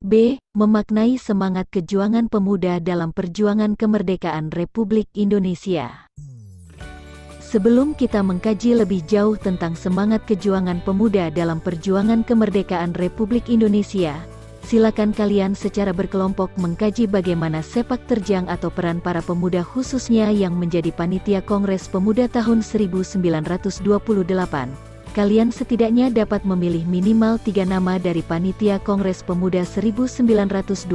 B. Memaknai semangat kejuangan pemuda dalam perjuangan kemerdekaan Republik Indonesia. Sebelum kita mengkaji lebih jauh tentang semangat kejuangan pemuda dalam perjuangan kemerdekaan Republik Indonesia, silakan kalian secara berkelompok mengkaji bagaimana sepak terjang atau peran para pemuda khususnya yang menjadi panitia Kongres Pemuda tahun 1928. Kalian setidaknya dapat memilih minimal 3 nama dari panitia Kongres Pemuda 1928.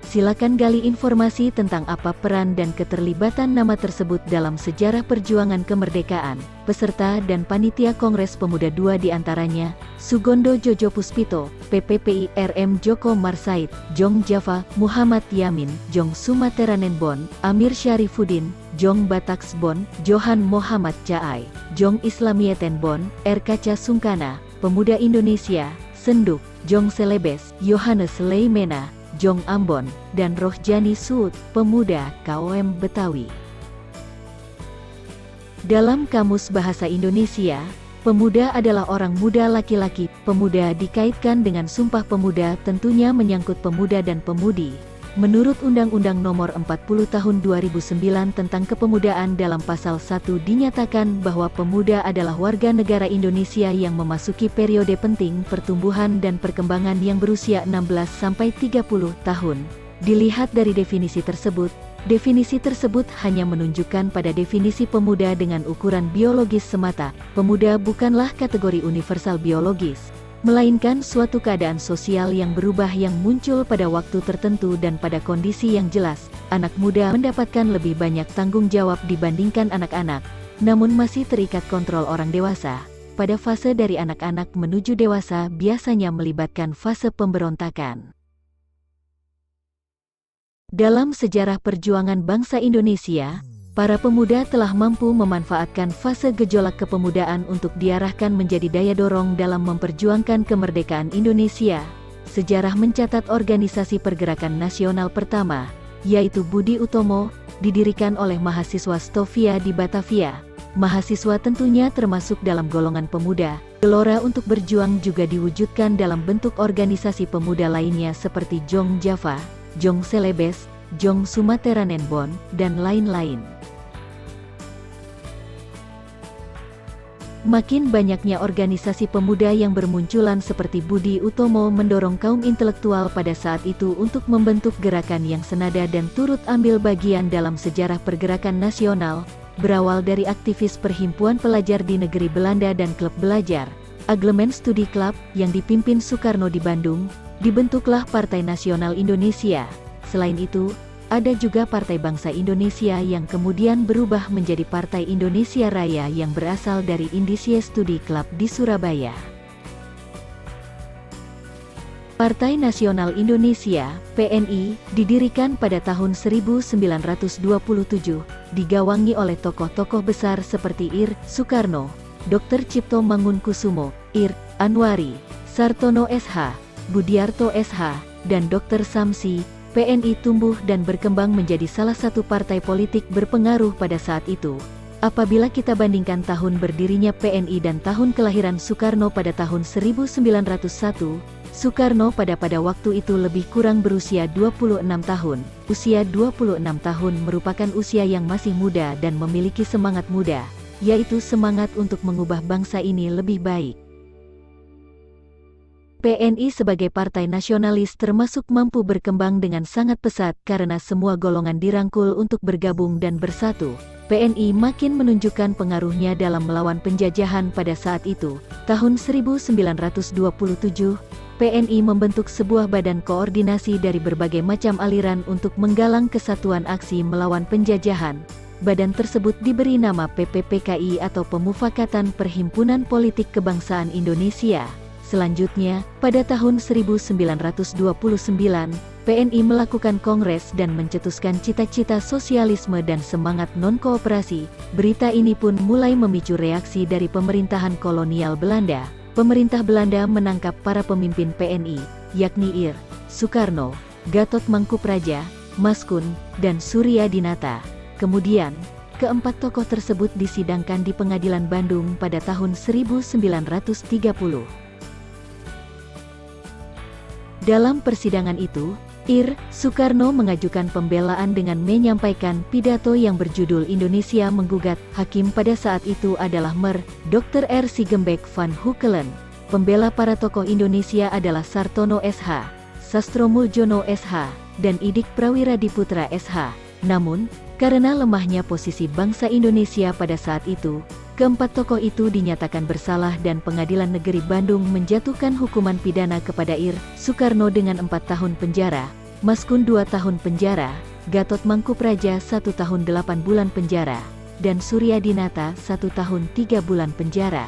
Silakan gali informasi tentang apa peran dan keterlibatan nama tersebut dalam sejarah perjuangan kemerdekaan. Peserta dan panitia Kongres Pemuda 2 diantaranya, Sugondo Jojo Puspito, PPPI RM Joko Marsaid, Jong Java, Muhammad Yamin, Jong Sumateranenbon, Amir Syarifuddin, Jong Bataksbon, Johan Muhammad Caai, Jong Islamietenbon, RKC Sungkana, Pemuda Indonesia, Senduk, Jong Selebes, Yohanes Leimena, Jong Ambon, dan Rohjani Suud, Pemuda KOM Betawi. Dalam Kamus Bahasa Indonesia, pemuda adalah orang muda laki-laki. Pemuda dikaitkan dengan Sumpah Pemuda, tentunya menyangkut pemuda dan pemudi. Menurut Undang-Undang Nomor 40 Tahun 2009 tentang Kepemudaan, dalam Pasal 1 dinyatakan bahwa pemuda adalah warga negara Indonesia yang memasuki periode penting pertumbuhan dan perkembangan yang berusia 16-30 tahun. Dilihat dari definisi tersebut hanya menunjukkan pada definisi pemuda dengan ukuran biologis semata. Pemuda bukanlah kategori universal biologis, melainkan suatu keadaan sosial yang berubah yang muncul pada waktu tertentu dan pada kondisi yang jelas. Anak muda mendapatkan lebih banyak tanggung jawab dibandingkan anak-anak, namun masih terikat kontrol orang dewasa. Pada fase dari anak-anak menuju dewasa biasanya melibatkan fase pemberontakan. Dalam sejarah perjuangan bangsa Indonesia, para pemuda telah mampu memanfaatkan fase gejolak kepemudaan untuk diarahkan menjadi daya dorong dalam memperjuangkan kemerdekaan Indonesia. Sejarah mencatat organisasi pergerakan nasional pertama, yaitu Budi Utomo, didirikan oleh mahasiswa Stovia di Batavia. Mahasiswa tentunya termasuk dalam golongan pemuda. Gelora untuk berjuang juga diwujudkan dalam bentuk organisasi pemuda lainnya seperti Jong Java, Jong Selebes, Jong Sumateranenbon, dan lain-lain. Makin banyaknya organisasi pemuda yang bermunculan seperti Budi Utomo mendorong kaum intelektual pada saat itu untuk membentuk gerakan yang senada dan turut ambil bagian dalam sejarah pergerakan nasional, berawal dari aktivis perhimpunan pelajar di negeri Belanda dan klub belajar, Aglemen Studi Club, yang dipimpin Soekarno di Bandung. Dibentuklah Partai Nasional Indonesia. Selain itu, ada juga Partai Bangsa Indonesia yang kemudian berubah menjadi Partai Indonesia Raya yang berasal dari Indische Studi Club di Surabaya. Partai Nasional Indonesia, PNI, didirikan pada tahun 1927, digawangi oleh tokoh-tokoh besar seperti Ir. Soekarno, Dr. Cipto Mangunkusumo, Ir. Anwari, Sartono SH, Budiarto SH, dan Dr. Samsi. PNI tumbuh dan berkembang menjadi salah satu partai politik berpengaruh pada saat itu. Apabila kita bandingkan tahun berdirinya PNI dan tahun kelahiran Soekarno pada tahun 1901, Soekarno pada waktu itu lebih kurang berusia 26 tahun. Usia 26 tahun merupakan usia yang masih muda dan memiliki semangat muda, yaitu semangat untuk mengubah bangsa ini lebih baik. PNI sebagai partai nasionalis termasuk mampu berkembang dengan sangat pesat karena semua golongan dirangkul untuk bergabung dan bersatu. PNI makin menunjukkan pengaruhnya dalam melawan penjajahan pada saat itu. Tahun 1927, PNI membentuk sebuah badan koordinasi dari berbagai macam aliran untuk menggalang kesatuan aksi melawan penjajahan. Badan tersebut diberi nama PPPKI atau Pemufakatan Perhimpunan Politik Kebangsaan Indonesia. Selanjutnya, pada tahun 1929, PNI melakukan kongres dan mencetuskan cita-cita sosialisme dan semangat non-kooperasi. Berita ini pun mulai memicu reaksi dari pemerintahan kolonial Belanda. Pemerintah Belanda menangkap para pemimpin PNI, yakni Ir. Soekarno, Gatot Mangkupraja, Maskun, dan Surya Dinata. Kemudian, keempat tokoh tersebut disidangkan di Pengadilan Bandung pada tahun 1930. Dalam persidangan itu, Soekarno mengajukan pembelaan dengan menyampaikan pidato yang berjudul Indonesia Menggugat. Hakim pada saat itu adalah Dr. R. Sigembek van Hukkelen. Pembela para tokoh Indonesia adalah Sartono SH, Sastro Muljono SH, dan Idik Prawiradiputra SH. Namun, karena lemahnya posisi bangsa Indonesia pada saat itu, keempat tokoh itu dinyatakan bersalah dan Pengadilan Negeri Bandung menjatuhkan hukuman pidana kepada Soekarno dengan 4 tahun penjara, Maskun 2 tahun penjara, Gatot Mangkupraja 1 tahun 8 bulan penjara, dan Suryadinata 1 tahun 3 bulan penjara.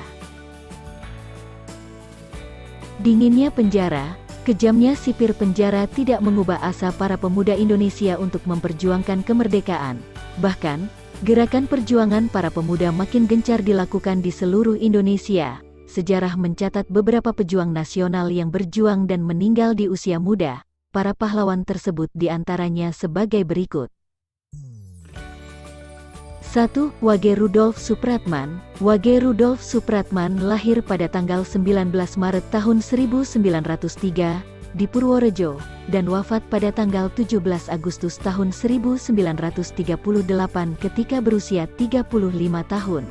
Dinginnya penjara, kejamnya sipir penjara tidak mengubah asa para pemuda Indonesia untuk memperjuangkan kemerdekaan. Bahkan, gerakan perjuangan para pemuda makin gencar dilakukan di seluruh Indonesia. Sejarah mencatat beberapa pejuang nasional yang berjuang dan meninggal di usia muda. Para pahlawan tersebut diantaranya sebagai berikut. 1. Wage Rudolf Supratman. Wage Rudolf Supratman lahir pada tanggal 19 Maret tahun 1903 di Purworejo dan wafat pada tanggal 17 Agustus tahun 1938 ketika berusia 35 tahun.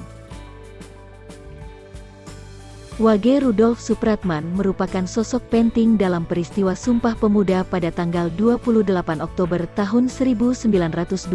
Wage Rudolf Supratman merupakan sosok penting dalam peristiwa Sumpah Pemuda pada tanggal 28 Oktober tahun 1928.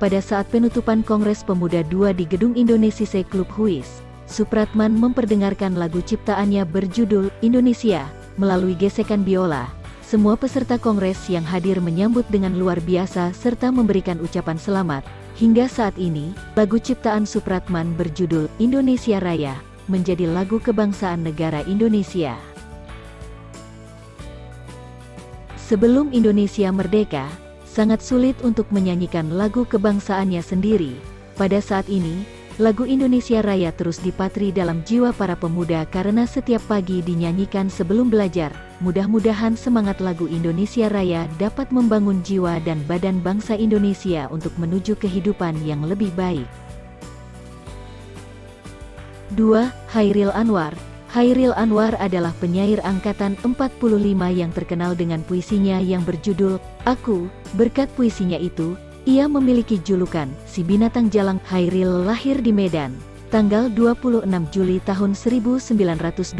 Pada saat penutupan Kongres Pemuda II di Gedung Indonesia Klub Huis, Supratman memperdengarkan lagu ciptaannya berjudul Indonesia melalui gesekan biola. Semua peserta kongres yang hadir menyambut dengan luar biasa serta memberikan ucapan selamat. Hingga saat ini, lagu ciptaan Supratman berjudul Indonesia Raya menjadi lagu kebangsaan negara Indonesia. Sebelum Indonesia merdeka, sangat sulit untuk menyanyikan lagu kebangsaannya sendiri. Pada saat ini, lagu Indonesia Raya terus dipatri dalam jiwa para pemuda karena setiap pagi dinyanyikan sebelum belajar. Mudah-mudahan semangat lagu Indonesia Raya dapat membangun jiwa dan badan bangsa Indonesia untuk menuju kehidupan yang lebih baik. 2. Chairil Anwar. Chairil Anwar adalah penyair angkatan 45 yang terkenal dengan puisinya yang berjudul Aku. Berkat puisinya itu, ia memiliki julukan si binatang jalang. Chairil lahir di Medan, tanggal 26 Juli tahun 1922.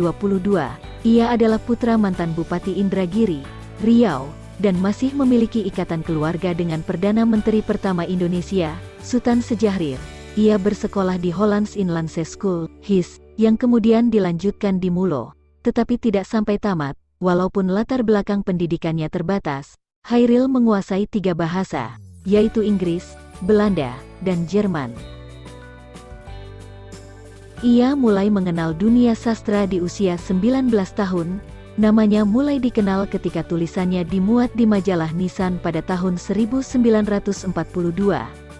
Ia adalah putra mantan Bupati Indragiri, Riau, dan masih memiliki ikatan keluarga dengan Perdana Menteri pertama Indonesia, Sultan Sejahrir. Ia bersekolah di Hollands Inlandse School, HIS, yang kemudian dilanjutkan di Mulo, tetapi tidak sampai tamat. Walaupun latar belakang pendidikannya terbatas, Chairil menguasai 3 bahasa, yaitu Inggris, Belanda, dan Jerman. Ia mulai mengenal dunia sastra di usia 19 tahun. Namanya mulai dikenal ketika tulisannya dimuat di majalah Nisan pada tahun 1942.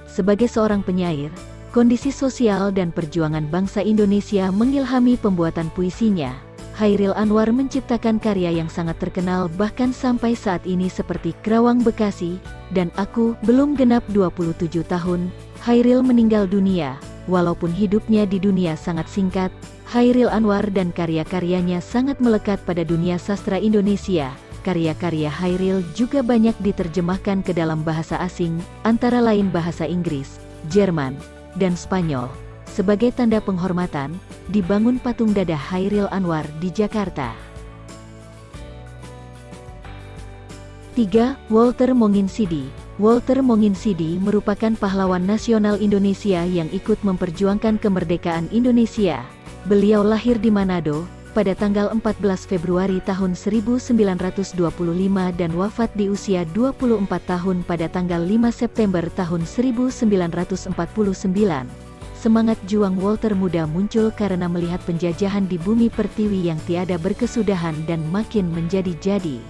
Sebagai seorang penyair, kondisi sosial dan perjuangan bangsa Indonesia mengilhami pembuatan puisinya. Chairil Anwar menciptakan karya yang sangat terkenal bahkan sampai saat ini seperti Kerawang Bekasi dan Aku. Belum genap 27 tahun, Chairil meninggal dunia. Walaupun hidupnya di dunia sangat singkat, Chairil Anwar dan karya-karyanya sangat melekat pada dunia sastra Indonesia. Karya-karya Chairil juga banyak diterjemahkan ke dalam bahasa asing, antara lain bahasa Inggris, Jerman, dan Spanyol. Sebagai tanda penghormatan, dibangun patung dada Chairil Anwar di Jakarta. 3. Walter Monginsidi. Walter Monginsidi merupakan pahlawan nasional Indonesia yang ikut memperjuangkan kemerdekaan Indonesia. Beliau lahir di Manado pada tanggal 14 Februari tahun 1925 dan wafat di usia 24 tahun pada tanggal 5 September tahun 1949. Semangat juang Walter muda muncul karena melihat penjajahan di bumi pertiwi yang tiada berkesudahan dan makin menjadi-jadi.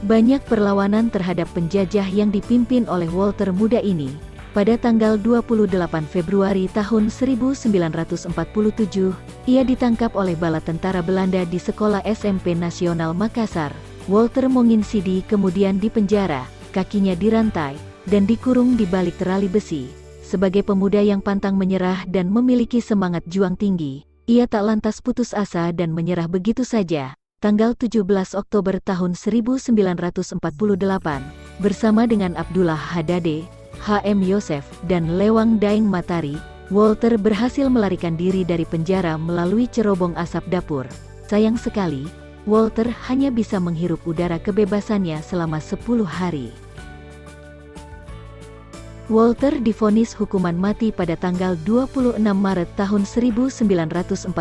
Banyak perlawanan terhadap penjajah yang dipimpin oleh Walter muda ini. Pada tanggal 28 Februari tahun 1947, ia ditangkap oleh bala tentara Belanda di Sekolah SMP Nasional Makassar. Walter Monginsidi kemudian dipenjara, kakinya dirantai, dan dikurung di balik terali besi. Sebagai pemuda yang pantang menyerah dan memiliki semangat juang tinggi, ia tak lantas putus asa dan menyerah begitu saja. Tanggal 17 Oktober tahun 1948, bersama dengan Abdullah Haddade, H.M. Yosef, dan Lewang Daeng Matari, Walter berhasil melarikan diri dari penjara melalui cerobong asap dapur. Sayang sekali, Walter hanya bisa menghirup udara kebebasannya selama 10 hari. Walter divonis hukuman mati pada tanggal 26 Maret tahun 1949.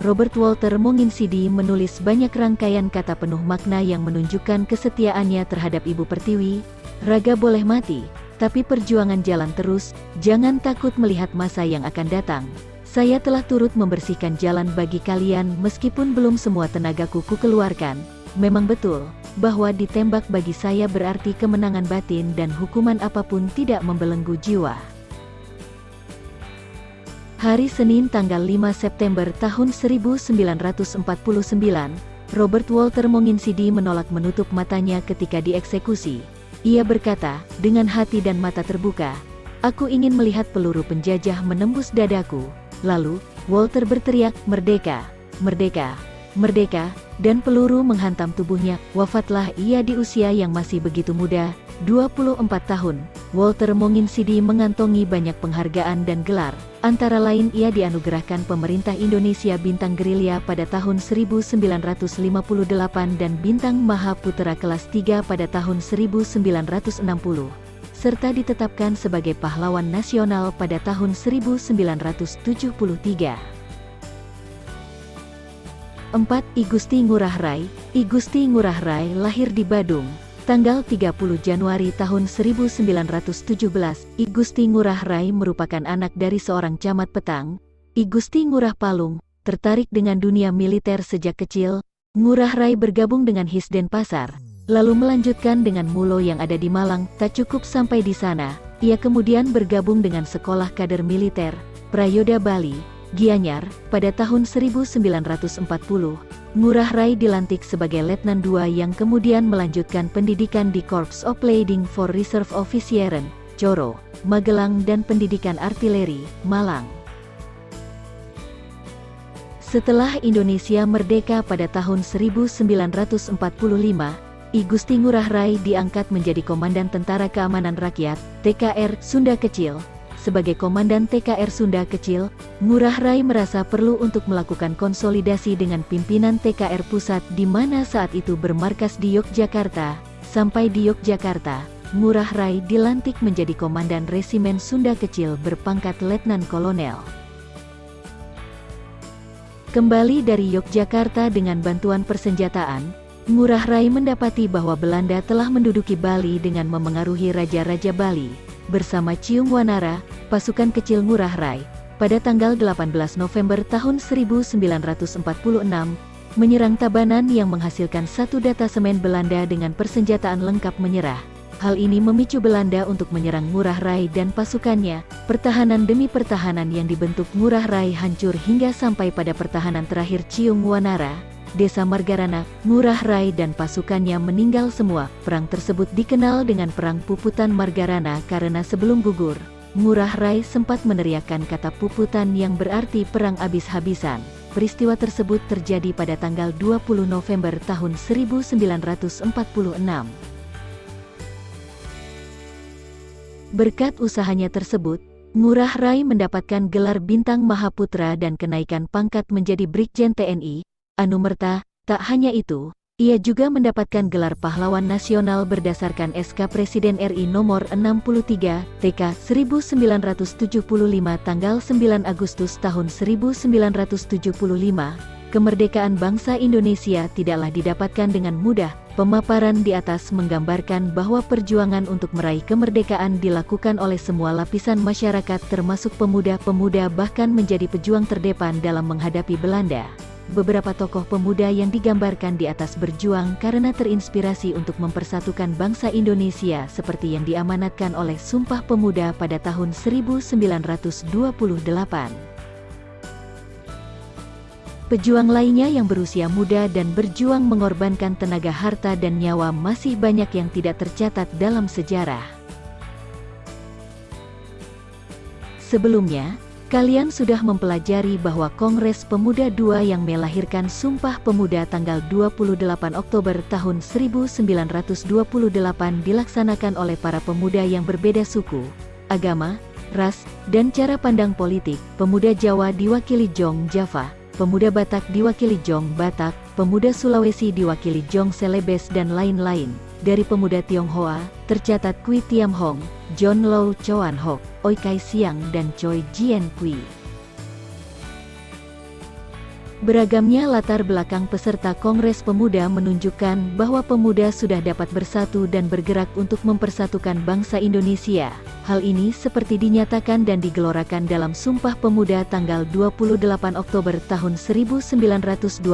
Robert Walter Monginsidi menulis banyak rangkaian kata penuh makna yang menunjukkan kesetiaannya terhadap Ibu Pertiwi. Raga boleh mati, tapi perjuangan jalan terus, jangan takut melihat masa yang akan datang. Saya telah turut membersihkan jalan bagi kalian meskipun belum semua tenagaku kukeluarkan. Memang betul, bahwa ditembak bagi saya berarti kemenangan batin dan hukuman apapun tidak membelenggu jiwa. Hari Senin tanggal 5 September tahun 1949, Robert Walter Monginsidi menolak menutup matanya ketika dieksekusi. Ia berkata, dengan hati dan mata terbuka, "Aku ingin melihat peluru penjajah menembus dadaku." Lalu, Walter berteriak, "Merdeka! Merdeka! Merdeka!" dan peluru menghantam tubuhnya. Wafatlah ia di usia yang masih begitu muda, 24 tahun. Walter Monginsidi mengantongi banyak penghargaan dan gelar. Antara lain ia dianugerahkan pemerintah Indonesia Bintang Gerilya pada tahun 1958 dan Bintang Mahaputra kelas 3 pada tahun 1960. Serta ditetapkan sebagai pahlawan nasional pada tahun 1973. 4. I Gusti Ngurah Rai. I Gusti Ngurah Rai lahir di Badung, tanggal 30 Januari tahun 1917. I Gusti Ngurah Rai merupakan anak dari seorang camat petang. I Gusti Ngurah Palung tertarik dengan dunia militer sejak kecil. Ngurah Rai bergabung dengan His Denpasar, lalu melanjutkan dengan Mulo yang ada di Malang. Tak cukup sampai di sana, ia kemudian bergabung dengan Sekolah Kader Militer, Prayoda Bali, Gianyar. Pada tahun 1940, Ngurah Rai dilantik sebagai Letnan II yang kemudian melanjutkan pendidikan di Corps of Leiding for Reserve Officieren, Coro, Magelang dan Pendidikan Artileri, Malang. Setelah Indonesia merdeka pada tahun 1945, I Gusti Ngurah Rai diangkat menjadi Komandan Tentara Keamanan Rakyat, TKR, Sunda Kecil. Sebagai Komandan TKR Sunda Kecil, Ngurah Rai merasa perlu untuk melakukan konsolidasi dengan pimpinan TKR Pusat di mana saat itu bermarkas di Yogyakarta. Sampai di Yogyakarta, Ngurah Rai dilantik menjadi Komandan Resimen Sunda Kecil berpangkat Letnan Kolonel. Kembali dari Yogyakarta dengan bantuan persenjataan, Ngurah Rai mendapati bahwa Belanda telah menduduki Bali dengan memengaruhi Raja-Raja Bali. Bersama Ciung Wanara, pasukan kecil Ngurah Rai, pada tanggal 18 November tahun 1946, menyerang Tabanan yang menghasilkan satu detasemen Belanda dengan persenjataan lengkap menyerah. Hal ini memicu Belanda untuk menyerang Ngurah Rai dan pasukannya. Pertahanan demi pertahanan yang dibentuk Ngurah Rai hancur hingga sampai pada pertahanan terakhir Ciung Wanara, Desa Margarana. Ngurah Rai dan pasukannya meninggal semua. Perang tersebut dikenal dengan Perang Puputan Margarana karena sebelum gugur, Ngurah Rai sempat meneriakkan kata puputan yang berarti perang habis-habisan. Peristiwa tersebut terjadi pada tanggal 20 November tahun 1946. Berkat usahanya tersebut, Ngurah Rai mendapatkan gelar Bintang Mahaputra dan kenaikan pangkat menjadi Brigjen TNI, Anumerta. Tak hanya itu, ia juga mendapatkan gelar Pahlawan Nasional berdasarkan SK Presiden RI nomor 63, TK 1975 tanggal 9 Agustus tahun 1975. Kemerdekaan bangsa Indonesia tidaklah didapatkan dengan mudah. Pemaparan di atas menggambarkan bahwa perjuangan untuk meraih kemerdekaan dilakukan oleh semua lapisan masyarakat termasuk pemuda-pemuda bahkan menjadi pejuang terdepan dalam menghadapi Belanda. Beberapa tokoh pemuda yang digambarkan di atas berjuang karena terinspirasi untuk mempersatukan bangsa Indonesia seperti yang diamanatkan oleh Sumpah Pemuda pada tahun 1928. Pejuang lainnya yang berusia muda dan berjuang mengorbankan tenaga, harta dan nyawa masih banyak yang tidak tercatat dalam sejarah. Sebelumnya, Kalian sudah mempelajari bahwa Kongres Pemuda II yang melahirkan Sumpah Pemuda tanggal 28 Oktober tahun 1928 dilaksanakan oleh para pemuda yang berbeda suku, agama, ras, dan cara pandang politik. Pemuda Jawa diwakili Jong Java, pemuda Batak diwakili Jong Batak, pemuda Sulawesi diwakili Jong Celebes dan lain-lain. Dari pemuda Tionghoa, tercatat Kui Tiam Hong, John Lau Choan Hok, Oi Kai Siang dan Choi Jien Kui. Beragamnya latar belakang peserta Kongres Pemuda menunjukkan bahwa pemuda sudah dapat bersatu dan bergerak untuk mempersatukan bangsa Indonesia. Hal ini seperti dinyatakan dan digelorakan dalam Sumpah Pemuda tanggal 28 Oktober tahun 1928.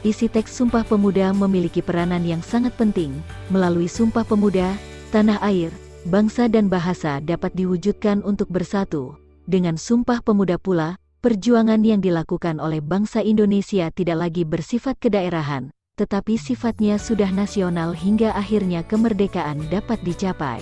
Isi teks Sumpah Pemuda memiliki peranan yang sangat penting. Melalui Sumpah Pemuda, tanah air, bangsa dan bahasa dapat diwujudkan untuk bersatu. Dengan Sumpah Pemuda pula, perjuangan yang dilakukan oleh bangsa Indonesia tidak lagi bersifat kedaerahan, tetapi sifatnya sudah nasional hingga akhirnya kemerdekaan dapat dicapai.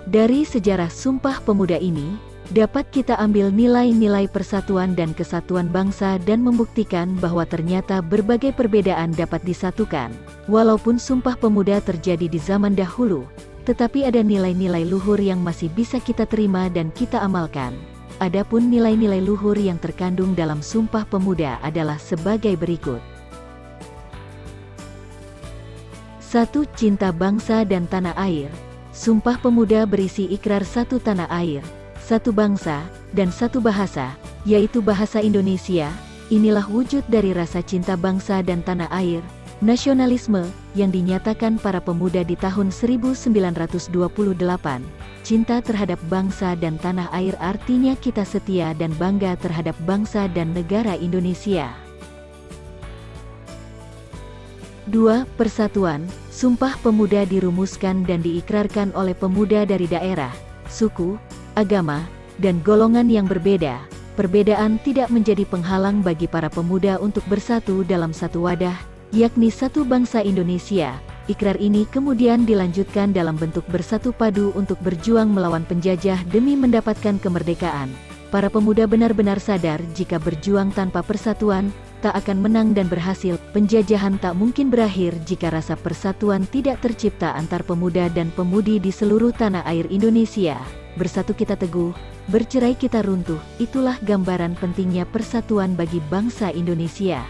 Dari sejarah Sumpah Pemuda ini, dapat kita ambil nilai-nilai persatuan dan kesatuan bangsa dan membuktikan bahwa ternyata berbagai perbedaan dapat disatukan. Walaupun Sumpah Pemuda terjadi di zaman dahulu, tetapi ada nilai-nilai luhur yang masih bisa kita terima dan kita amalkan. Adapun nilai-nilai luhur yang terkandung dalam Sumpah Pemuda adalah sebagai berikut. 1. Cinta bangsa dan tanah air. Sumpah Pemuda berisi ikrar satu tanah air, satu bangsa, dan satu bahasa, yaitu bahasa Indonesia. Inilah wujud dari rasa cinta bangsa dan tanah air, nasionalisme, yang dinyatakan para pemuda di tahun 1928. Cinta terhadap bangsa dan tanah air artinya kita setia dan bangga terhadap bangsa dan negara Indonesia. 2. Persatuan. Sumpah Pemuda dirumuskan dan diikrarkan oleh pemuda dari daerah, suku, agama, dan golongan yang berbeda. Perbedaan tidak menjadi penghalang bagi para pemuda untuk bersatu dalam satu wadah, yakni satu bangsa Indonesia. Ikrar ini kemudian dilanjutkan dalam bentuk bersatu padu untuk berjuang melawan penjajah demi mendapatkan kemerdekaan. Para pemuda benar-benar sadar jika berjuang tanpa persatuan, tak akan menang dan berhasil. Penjajahan tak mungkin berakhir jika rasa persatuan tidak tercipta antar pemuda dan pemudi di seluruh tanah air Indonesia. Bersatu kita teguh, bercerai kita runtuh. Itulah gambaran pentingnya persatuan bagi bangsa Indonesia.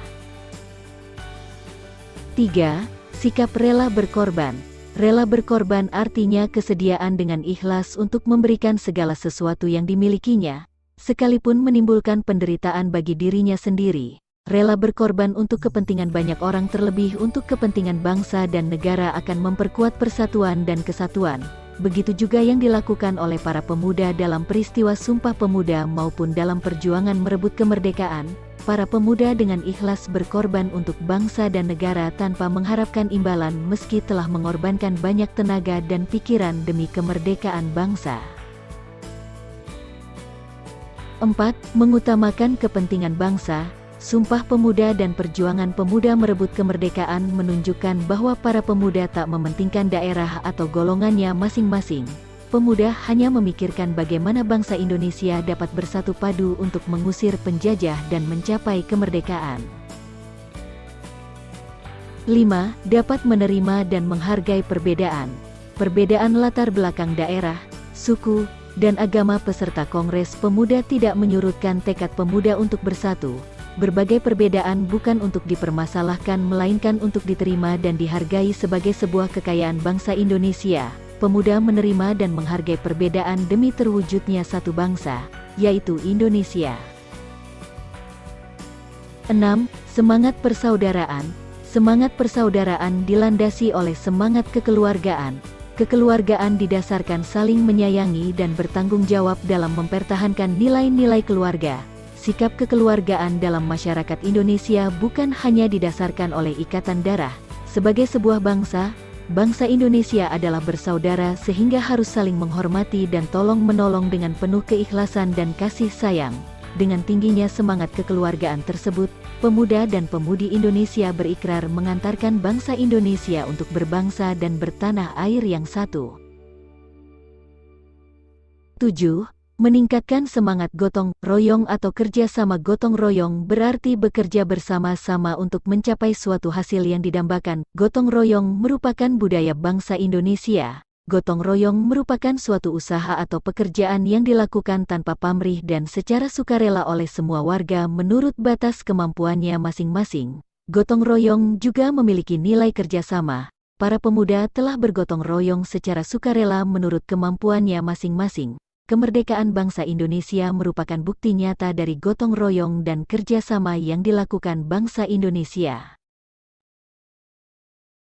3. Sikap rela berkorban. Rela berkorban artinya kesediaan dengan ikhlas untuk memberikan segala sesuatu yang dimilikinya, sekalipun menimbulkan penderitaan bagi dirinya sendiri. Rela berkorban untuk kepentingan banyak orang, terlebih untuk kepentingan bangsa dan negara, akan memperkuat persatuan dan kesatuan. Begitu juga yang dilakukan oleh para pemuda dalam peristiwa Sumpah Pemuda maupun dalam perjuangan merebut kemerdekaan. Para pemuda dengan ikhlas berkorban untuk bangsa dan negara tanpa mengharapkan imbalan meski telah mengorbankan banyak tenaga dan pikiran demi kemerdekaan bangsa. 4. Mengutamakan kepentingan bangsa. Sumpah Pemuda dan perjuangan pemuda merebut kemerdekaan menunjukkan bahwa para pemuda tak mementingkan daerah atau golongannya masing-masing. Pemuda hanya memikirkan bagaimana bangsa Indonesia dapat bersatu padu untuk mengusir penjajah dan mencapai kemerdekaan. 5. Dapat menerima dan menghargai perbedaan. Perbedaan latar belakang daerah, suku, dan agama peserta Kongres Pemuda tidak menyurutkan tekad pemuda untuk bersatu. Berbagai perbedaan bukan untuk dipermasalahkan melainkan untuk diterima dan dihargai sebagai sebuah kekayaan bangsa Indonesia. Pemuda menerima dan menghargai perbedaan demi terwujudnya satu bangsa, yaitu Indonesia. 6. Semangat persaudaraan. Semangat persaudaraan dilandasi oleh semangat kekeluargaan. Kekeluargaan didasarkan saling menyayangi dan bertanggung jawab dalam mempertahankan nilai-nilai keluarga. Sikap kekeluargaan dalam masyarakat Indonesia bukan hanya didasarkan oleh ikatan darah. Sebagai sebuah bangsa, bangsa Indonesia adalah bersaudara sehingga harus saling menghormati dan tolong-menolong dengan penuh keikhlasan dan kasih sayang. Dengan tingginya semangat kekeluargaan tersebut, pemuda dan pemudi Indonesia berikrar mengantarkan bangsa Indonesia untuk berbangsa dan bertanah air yang satu. 7. Meningkatkan semangat gotong royong atau kerja sama. Gotong royong berarti bekerja bersama-sama untuk mencapai suatu hasil yang didambakan. Gotong royong merupakan budaya bangsa Indonesia. Gotong royong merupakan suatu usaha atau pekerjaan yang dilakukan tanpa pamrih dan secara sukarela oleh semua warga menurut batas kemampuannya masing-masing. Gotong royong juga memiliki nilai kerjasama. Para pemuda telah bergotong royong secara sukarela menurut kemampuannya masing-masing. Kemerdekaan bangsa Indonesia merupakan bukti nyata dari gotong royong dan kerjasama yang dilakukan bangsa Indonesia.